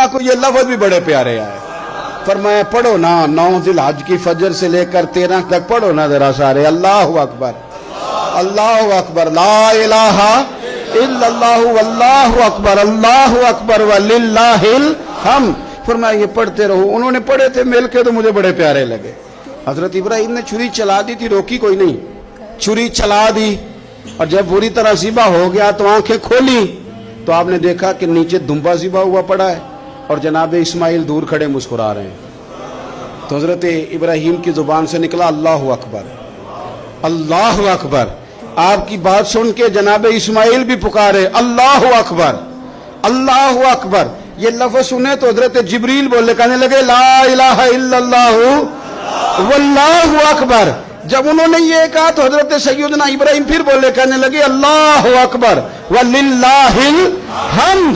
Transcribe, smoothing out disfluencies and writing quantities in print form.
को ये लफ्ज भी बड़े प्यारे आए। फरमाया पढ़ो ना, 9 ज़िलहज की फजर से लेकर 13 तक पढ़ो ना जरा सारे, अल्लाहु अकबर अल्लाहु अकबर ला इलाहा इल्लल्लाहु वल्लाहु अकबर वलिल्लाहिल हम्द। फरमाया ये पढ़ते रहो। उन्होंने पढ़े थे मिल के तो मुझे बड़े प्यारे लगे। हजरत इब्राहिम ने छुरी चला दी थी, रोकी कोई नहीं, छुरी चला दी और जब पूरी तरह ज़िबा हो गया तो आंखें खोली तो आपने देखा कि नीचे दुम्बा ज़िबा हुआ पड़ा है और जनाब इस्माइल दूर खड़े मुस्कुरा रहे हैं। तो हजरत इब्राहिम की जुबान से निकला अल्लाहु अकबर अल्लाहु अकबर। आपकी बात सुन के जनाब इस्माइल भी पुकारे अल्लाहु अकबर अल्लाहु अकबर। ये लफ्ज सुने तो हजरत जिब्रील बोले, कहने लगे ला इलाहा इल्लल्लाहु वल्लाहु अकबर। जब उन्होंने ये कहा तो हजरत सैयदना इब्राहिम फिर बोले, कहने लगे अल्लाहु अकबर वलिल्लाहिल हम्द।